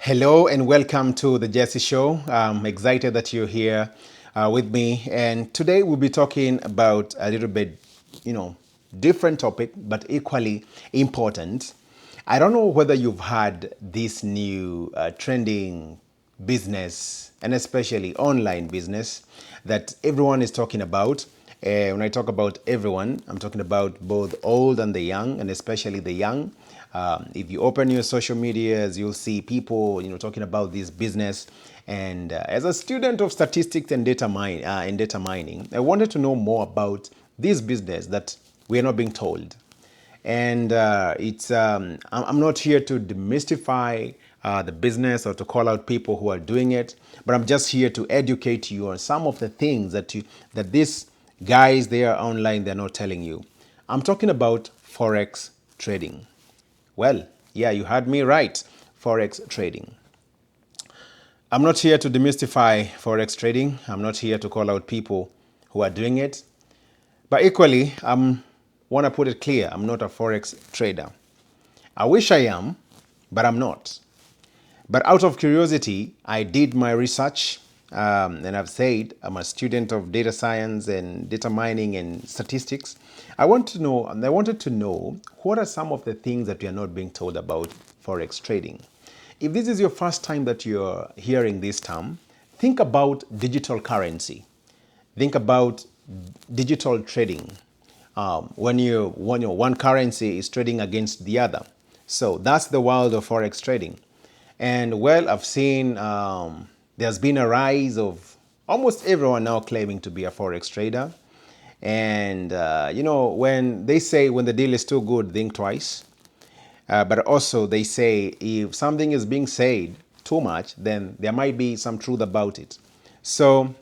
Hello and welcome to the Jesse Show. I'm excited that you're here with me. And today we'll be talking about a little bit, different topic, but equally important. I don't know whether you've had this new trending business and especially online business that everyone is talking about. When I talk about everyone, I'm talking about both old and the young, and especially the young. If you open your social medias, you'll see people, talking about this business. And as a student of statistics and data mining, I wanted to know more about this business that we are not being told. And I'm not here to demystify the business or to call out people who are doing it, but I'm just here to educate you on some of the things that these guys they are online they're not telling you. I'm talking about Forex trading. Well, yeah, you heard me right. Forex trading. I'm not here to demystify Forex trading. I'm not here to call out people who are doing it. But equally, I want to put it clear, I'm not a Forex trader. I wish I am, but I'm not. But out of curiosity, I did my research, and I've said I'm a student of data science and data mining and statistics. I wanted to know what are some of the things that we are not being told about Forex trading. If this is your first time that you're hearing this term, think about digital currency. Think about digital trading. When one currency is trading against the other. So that's the world of Forex trading. And well, I've seen there's been a rise of almost everyone now claiming to be a Forex trader. And, when they say when the deal is too good, think twice. But also they say if something is being said too much, then there might be some truth about it. So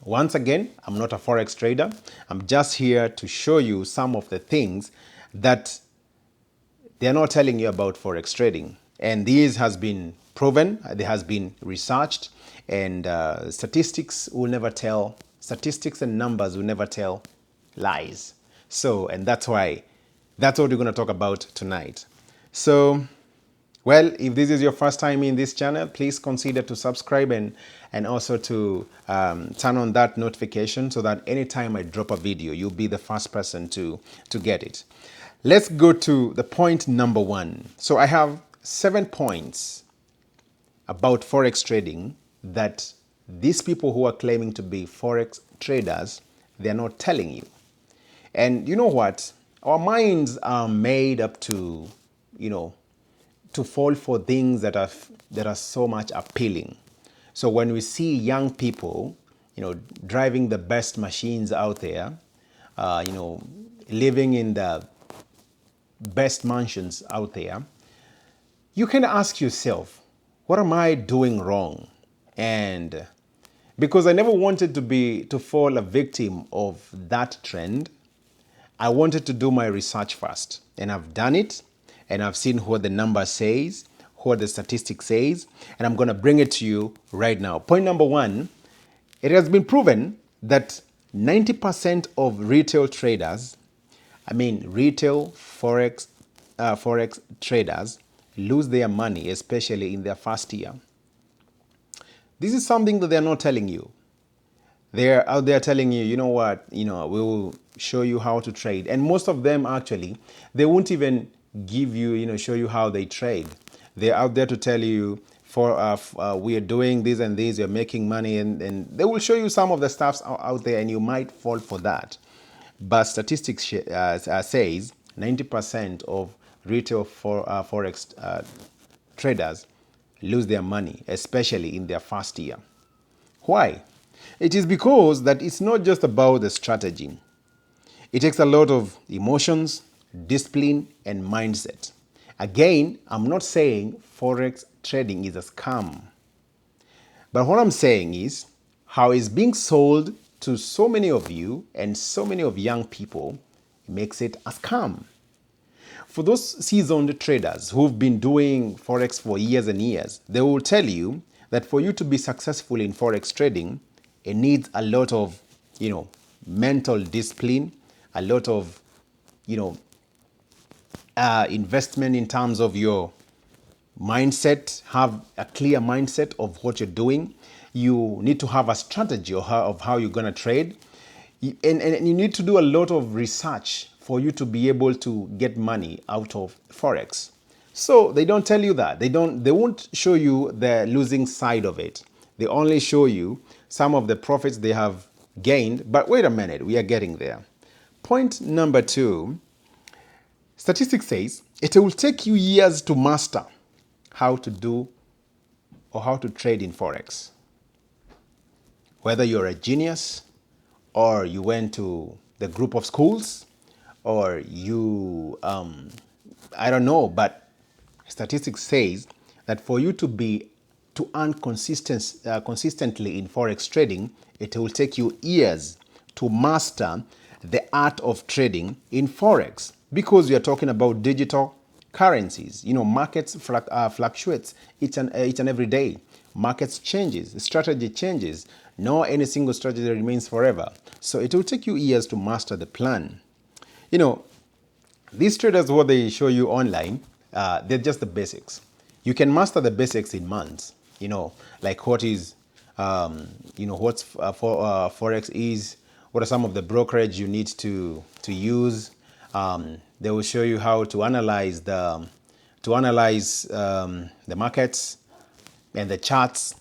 once again, I'm not a Forex trader. I'm just here to show you some of the things that they're not telling you about Forex trading. And this has been proven, it has been researched, and statistics and numbers will never tell lies. So, and that's that's what we're going to talk about tonight. So, well, if this is your first time in this channel, please consider to subscribe and also to turn on that notification so that anytime I drop a video, you'll be the first person to get it. Let's go to the point number one. So I have 7 points about Forex trading that these people who are claiming to be Forex traders, they're not telling you. And you know what? Our minds are made up to, to fall for things that are so much appealing. So when we see young people, driving the best machines out there, living in the best mansions out there, you can ask yourself, what am I doing wrong? And because I never wanted to fall a victim of that trend, I wanted to do my research first, and I've done it, and I've seen what the number says, what the statistic says, and I'm going to bring it to you right now. Point number one, it has been proven that 90% of retail traders, retail Forex traders, lose their money, especially in their first year. This is something that they're not telling you. They're out there telling you, you know what, we will show you how to trade. And most of them actually, they won't even give you, show you how they trade. They're out there to tell you, we are doing this and this, you're making money, and they will show you some of the stuffs out there, and you might fall for that. But statistics says 90% of retail Forex traders lose their money, especially in their first year. Why? It is because that it's not just about the strategy. It takes a lot of emotions, discipline, and mindset. Again, I'm not saying Forex trading is a scam. But what I'm saying is how it's being sold to so many of you and so many of young people makes it a scam. For those seasoned traders who've been doing Forex for years and years, they will tell you that for you to be successful in Forex trading, it needs a lot of, mental discipline, a lot of, investment in terms of your mindset, have a clear mindset of what you're doing. You need to have a strategy of how you're going to trade. And you need to do a lot of research for you to be able to get money out of Forex. So they don't tell you that. They won't show you the losing side of it. They only show you some of the profits they have gained. But wait a minute, we are getting there. Point number 2, statistics says it will take you years to master how to do or how to trade in Forex. Whether you're a genius or you went to the group of schools or you, I don't know, but statistics says that for you to earn consistently in Forex trading, it will take you years to master the art of trading in Forex, because we are talking about digital currencies. Markets fluctuates each and every day. Markets changes, strategy changes. No any single strategy remains forever. So it will take you years to master the plan. These traders, what they show you online, they're just the basics. You can master the basics in months. Like what is, what's Forex is, what are some of the brokerage you need to use. They will show you how to analyze the markets and the charts.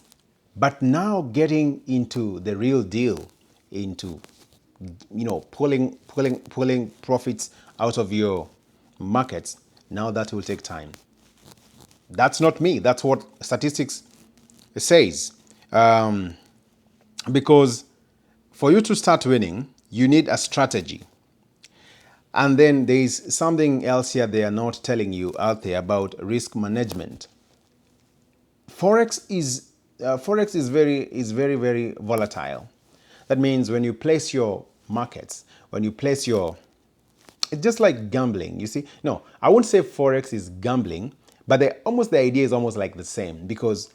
But now getting into the real deal, into pulling profits out of your markets, now that will take time. That's not me. That's what statistics says. Because for you to start winning, you need a strategy. And then there's something else here they are not telling you out there about risk management. Forex is very, very volatile. That means when you place your markets, it's just like gambling, you see. No, I won't say Forex is gambling, but the idea is almost like the same. Because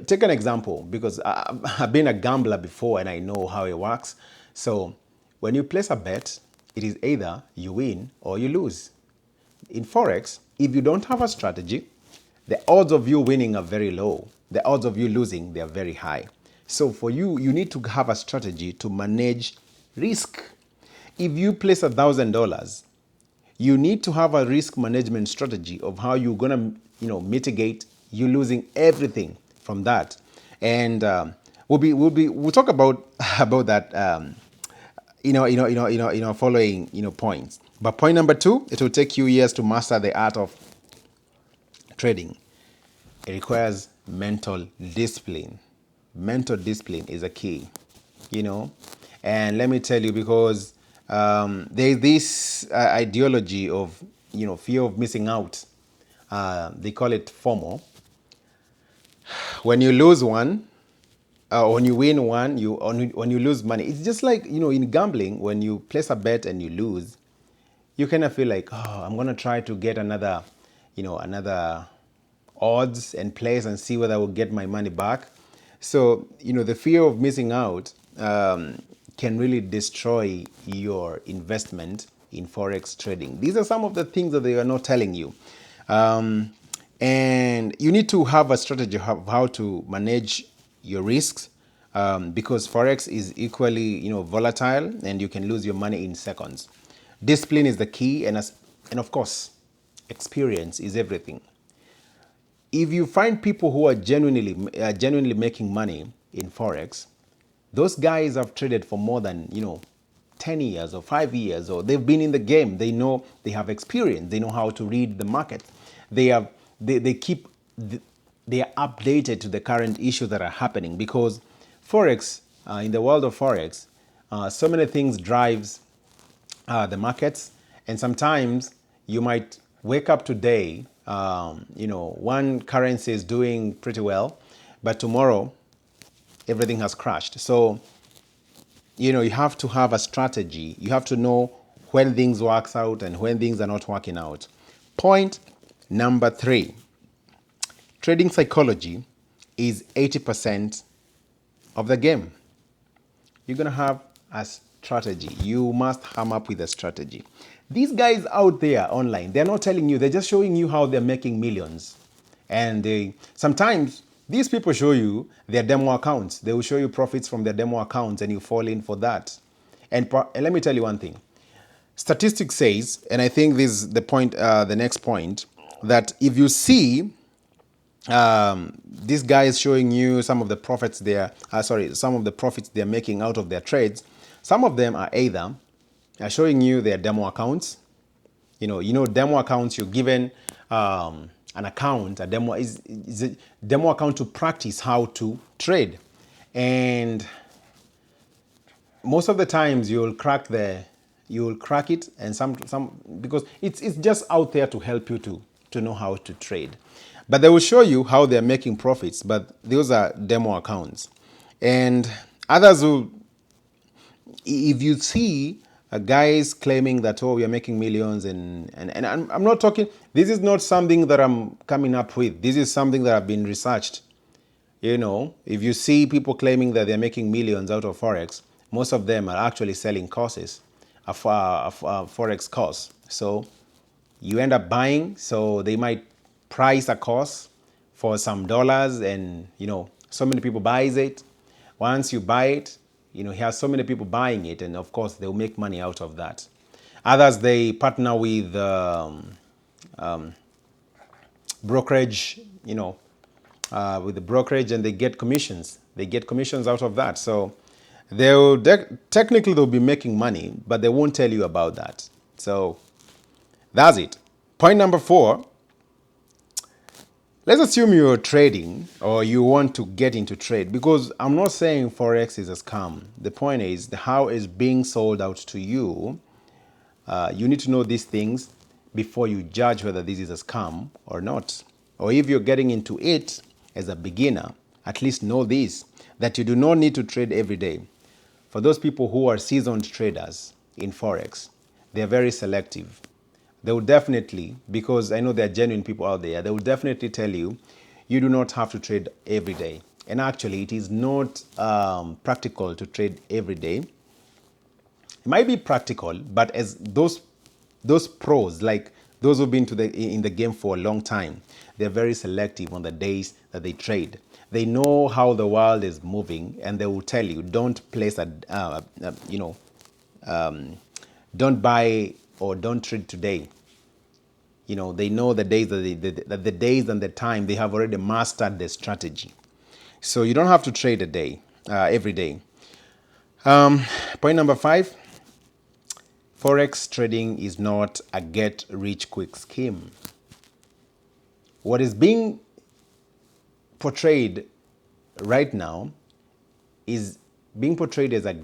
take an example, because I've been a gambler before and I know how it works. So when you place a bet, it is either you win or you lose. In Forex, if you don't have a strategy, the odds of you winning are very low. The odds of you losing, they are very high. So for you, you need to have a strategy to manage risk. If you place $1,000, you need to have a risk management strategy of how you're gonna, mitigate you losing everything from that. And we'll talk about that, following points. But point number 2, it will take you years to master the art of trading. It requires mental discipline. Mental discipline is a key, And let me tell you, because there's this ideology of, fear of missing out. They call it FOMO. When you lose one, when you win one, when you lose money, it's just like, in gambling, when you place a bet and you lose, you kind of feel like, oh, I'm going to try to get another odds and place and see whether I will get my money back. So, the fear of missing out can really destroy your investment in Forex trading. These are some of the things that they are not telling you. And you need to have a strategy of how to manage your risks, because Forex is equally, volatile, and you can lose your money in seconds. Discipline is the key, and of course, experience is everything. If you find people who are genuinely making money in Forex, those guys have traded for more than 10 years or 5 years, or they've been in the game. They know, they have experience. They know how to read the market. They are updated to the current issues that are happening, because Forex, in the world of Forex, so many things drives the markets, and sometimes you might wake up today, one currency is doing pretty well, but tomorrow everything has crashed. So, you have to have a strategy. You have to know when things works out and when things are not working out. Point number 3, trading psychology is 80% of the game. You're going to have a strategy. You must come up with a strategy. These guys out there online, they're not telling you, they're just showing you how they're making millions. And sometimes these people show you their demo accounts. They will show you profits from their demo accounts and you fall in for that. And let me tell you one thing. Statistics says, and I think this is the point, the next point, that if you see this guy is showing you some of the profits some of the profits they're making out of their trades. Some of them are either showing you their demo accounts. Demo accounts, you're given an account. A demo is a demo account to practice how to trade, and most of the times you'll crack it, and some because it's just out there to help you to know how to trade. But they will show you how they're making profits, but those are demo accounts. And others will, if you see guys claiming that, oh, we are making millions, and I'm not talking, this is not something that I'm coming up with. This is something that I've been researched. If you see people claiming that they're making millions out of Forex, most of them are actually selling courses, a Forex course. So you end up buying, so they might price a course for some dollars, and so many people buys it. Once you buy it, you have so many people buying it, and of course they'll make money out of that. Others, they partner with brokerage, with the brokerage, and they get commissions. They get commissions out of that. So technically they'll be making money, but they won't tell you about that. So that's it. Point number 4. Let's assume you're trading or you want to get into trade, because I'm not saying Forex is a scam. The point is how it's being sold out to you. You need to know these things before you judge whether this is a scam or not. Or if you're getting into it as a beginner, at least know this, that you do not need to trade every day. For those people who are seasoned traders in Forex, they're very selective. They will definitely, because I know there are genuine people out there, they will definitely tell you, you do not have to trade every day. And actually, it is not practical to trade every day. It might be practical, but as those pros, like those who've been in the game for a long time, they're very selective on the days that they trade. They know how the world is moving, and they will tell you, don't place don't buy or don't trade today. They know the days the days and the time. They have already mastered the strategy. So you don't have to trade a day, every day. Point number 5, Forex trading is not a get-rich-quick scheme. What is being portrayed right now is being portrayed as a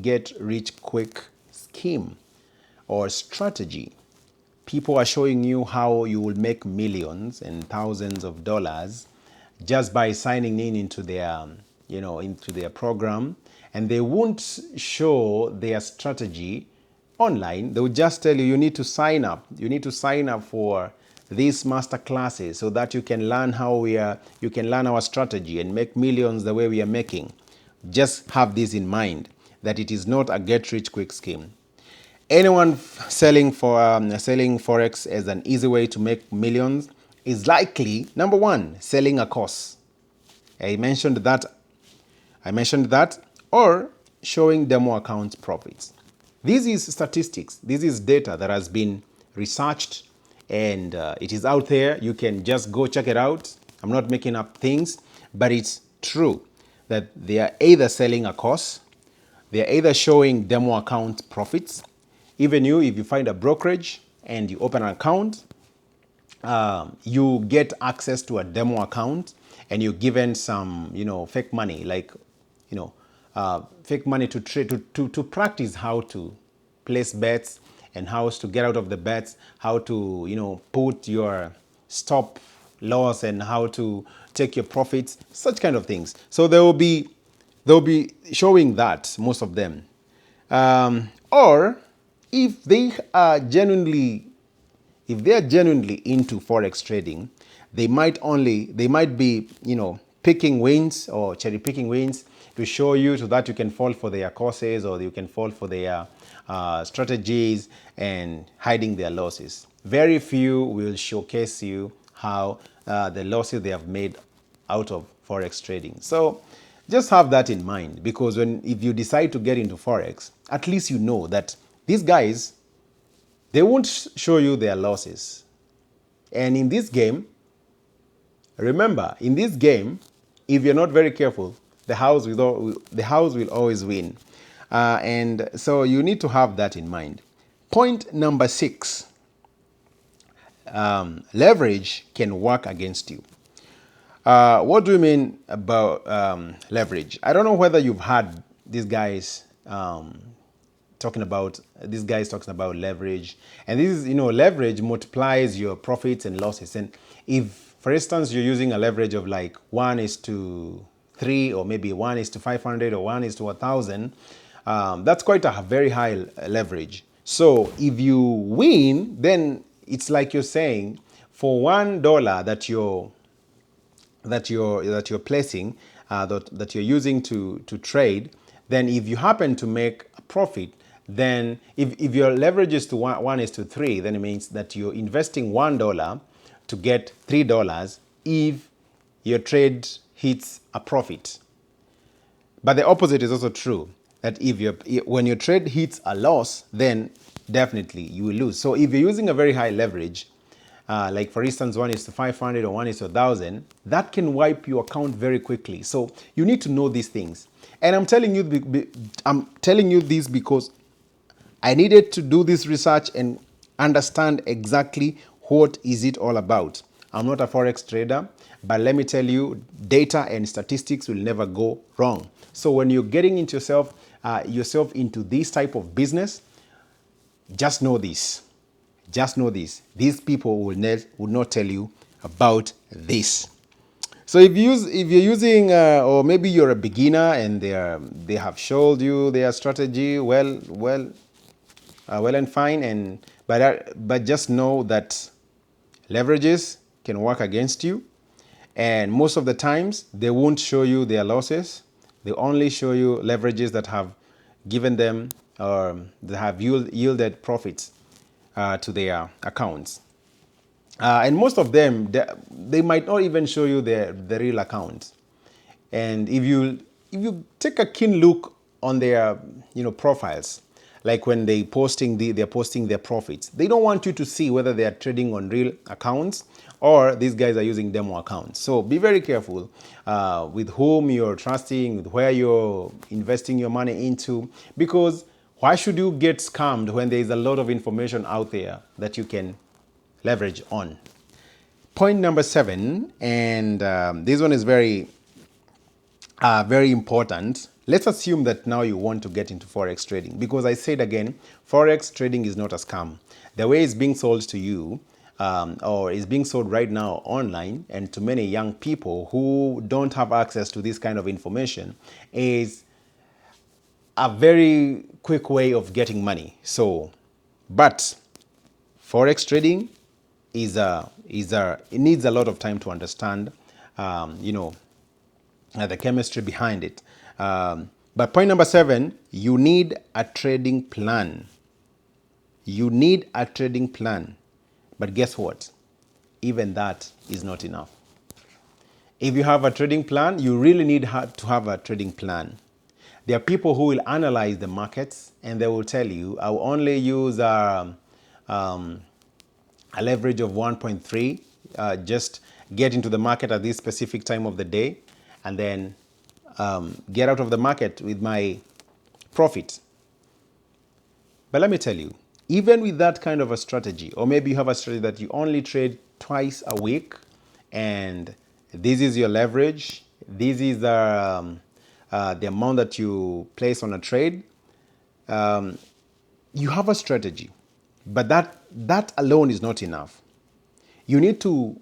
get-rich-quick scheme or strategy. People are showing you how you will make millions and thousands of dollars just by signing into their program, and they won't show their strategy online. They will just tell you, you need to sign up. You need to sign up for these master classes so that you can learn you can learn our strategy and make millions the way we are making. Just have this in mind, that it is not a get-rich-quick scheme. Anyone selling Forex as an easy way to make millions is likely, number 1, selling a course. I mentioned that, or showing demo account profits. This is statistics. This is data that has been researched, and it is out there. You can just go check it out. I'm not making up things, but it's true that they are either selling a course, they are either showing demo account profits. Even if you find a brokerage and you open an account, you get access to a demo account, and you're given some, fake money, like, fake money to trade, to practice how to place bets and how to get out of the bets, how to, put your stop loss and how to take your profits, such kind of things. So they'll be showing that, most of them. Or if they are genuinely into Forex trading, they might be, picking wins or cherry picking wins to show you, so that you can fall for their courses or you can fall for their strategies and hiding their losses. Very few will showcase you how the losses they have made out of Forex trading. So just have that in mind, because if you decide to get into Forex, at least you know that these guys, they won't show you their losses. And in this game, remember, in this game, if you're not very careful, the house will always win. And so you need to have that in mind. Point number 6, leverage can work against you. What do you mean about leverage? I don't know whether you've heard these guys talking about leverage. And this is, leverage multiplies your profits and losses. And if, for instance, you're using a leverage of like 1:3, or maybe 1:500, or 1:1,000, that's quite a very high leverage. So if you win, then it's like you're saying, for $1 that you're placing, that you're using to trade, then if you happen to make a profit, then if your leverage is to 1:3, then it means that you're investing $1 to get $3 if your trade hits a profit. But the opposite is also true, that when your trade hits a loss, then definitely you will lose. So if you're using a very high leverage, like for instance 1:500 or 1:1,000, that can wipe your account very quickly. So you need to know these things. And I'm telling you this because I needed to do this research and understand exactly what is it all about. I'm not a Forex trader, but let me tell you, data and statistics will never go wrong. So when you're getting into yourself into this type of business, just know this. Just know this. These people will not tell you about this. So if you're using, or maybe you're a beginner and they have showed you their strategy, well and fine, but just know that leverages can work against you, and most of the times they won't show you their losses. They only show you leverages that have given them, or that have yielded profits to their accounts. And most of them, they might not even show you the real account. And if you take a keen look on their profiles, like when they're posting their profits, they don't want you to see whether they are trading on real accounts or these guys are using demo accounts. So be very careful with whom you're trusting, with where you're investing your money into, because why should you get scammed when there is a lot of information out there that you can leverage on? Point number 7, and this one is very important. Let's assume that now you want to get into Forex trading, because I said again, Forex trading is not a scam. The way it's being sold to you, or is being sold right now online, and to many young people who don't have access to this kind of information, is a very quick way of getting money. So, but Forex trading it needs a lot of time to understand, the chemistry behind it. But point number 7, you need a trading plan. You need a trading plan. But guess what? Even that is not enough. If you have a trading plan, you really need to have a trading plan. There are people who will analyze the markets and they will tell you, I will only use a leverage of 1.3, just get into the market at this specific time of the day, and then get out of the market with my profit. But let me tell you, even with that kind of a strategy, or maybe you have a strategy that you only trade twice a week, and this is your leverage, this is the amount that you place on a trade, you have a strategy. But that alone is not enough. You need to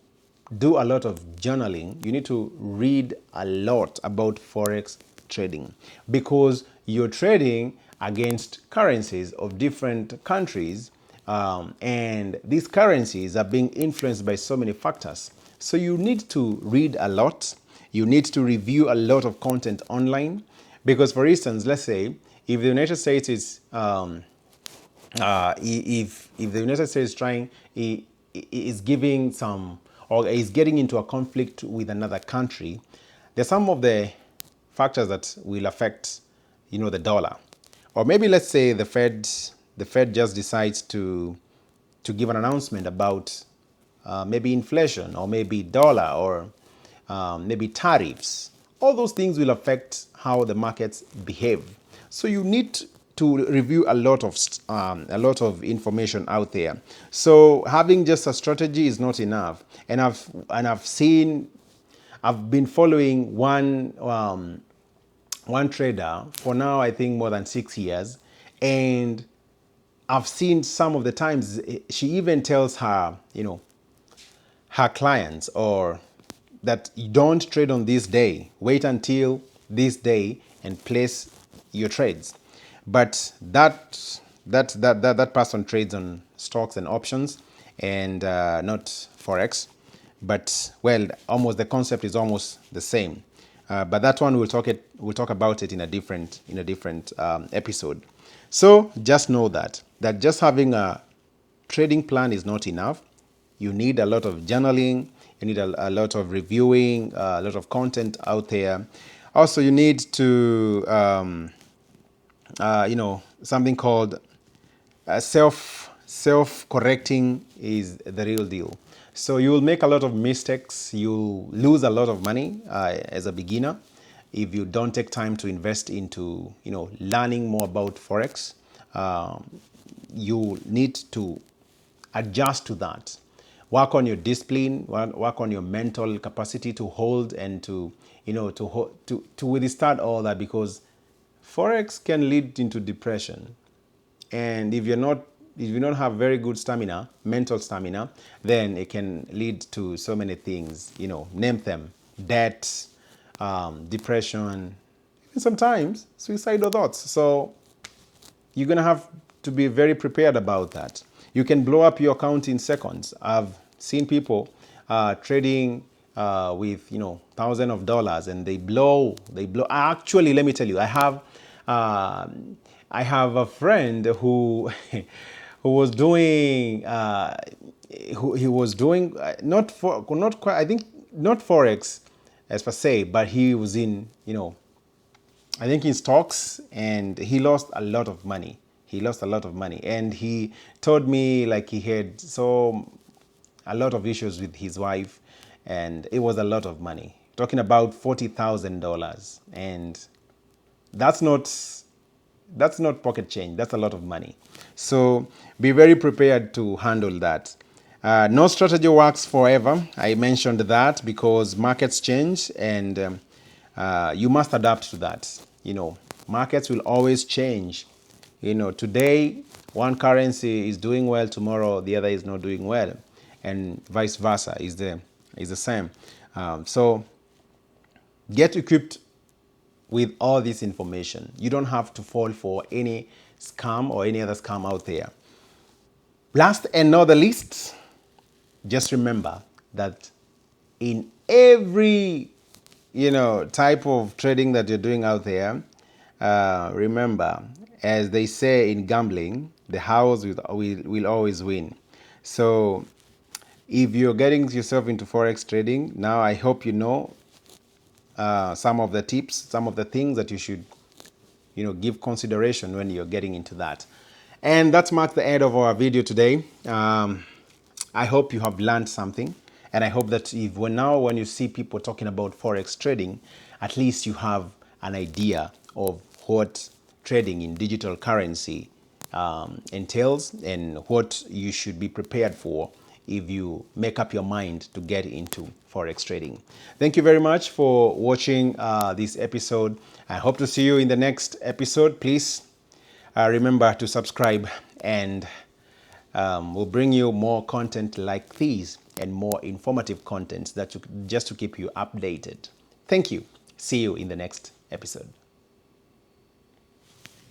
do a lot of journaling. You need to read a lot about Forex trading, because you're trading against currencies of different countries, and these currencies are being influenced by so many factors. So you need to read a lot. You need to review a lot of content online, because, for instance, let's say if the United States is if the United States is giving some, or is getting into a conflict with another country, there's some of the factors that will affect, the dollar. Or maybe let's say the Fed just decides to give an announcement about maybe inflation, or maybe dollar, or maybe tariffs. All those things will affect how the markets behave. So you need to review a lot of information out there. So having just a strategy is not enough. And I've been following one trader for now, I think more than 6 years, and I've seen some of the times she even tells her clients, or that you don't trade on this day, wait until this day and place your trades. But that person trades on stocks and options, and not Forex. But well, almost the concept is almost the same. But that one we'll talk about it in a different episode. So just know that just having a trading plan is not enough. You need a lot of journaling. You need a lot of reviewing, a lot of content out there. Also, you need to something called self correcting is the real deal. So you will make a lot of mistakes. You'll lose a lot of money as a beginner if you don't take time to invest into learning more about Forex. You need to adjust to that. Work on your discipline. Work on your mental capacity to hold and to withstand all that, because Forex can lead into depression. And if you don't have very good stamina, mental stamina, then it can lead to so many things. Name them: debt, depression, and sometimes suicidal thoughts. So you're gonna have to be very prepared about that. You can blow up your account in seconds. I've seen people trading with thousands of dollars, and they blow. Actually, let me tell you, I have a friend who who was doing he was doing not quite, I think, not Forex as per se, but he was in I think in stocks, and he lost a lot of money. And he told me like he had a lot of issues with his wife, and it was a lot of money. Talking about $40,000, and that's not pocket change. That's a lot of money. So be very prepared to handle that. No strategy works forever. I mentioned that because markets change, and you must adapt to that. Markets will always change. Today one currency is doing well, tomorrow the other is not doing well, and vice versa is the same. So get equipped with all this information. You don't have to fall for any scam or any other scam out there. Last and not the least, just remember that in every type of trading that you're doing out there, remember, as they say in gambling, the house will always win. So if you're getting yourself into Forex trading, now I hope you know some of the tips, some of the things that you should give consideration when you're getting into that. And that marks the end of our video today. I hope you have learned something, and I hope that when you see people talking about Forex trading, at least you have an idea of what trading in digital currency entails, and what you should be prepared for if you make up your mind to get into Forex trading. Thank you very much for watching this episode. I hope to see you in the next episode. Please remember to subscribe, and we'll bring you more content like these and more informative content just to keep you updated. Thank you. See you in the next episode.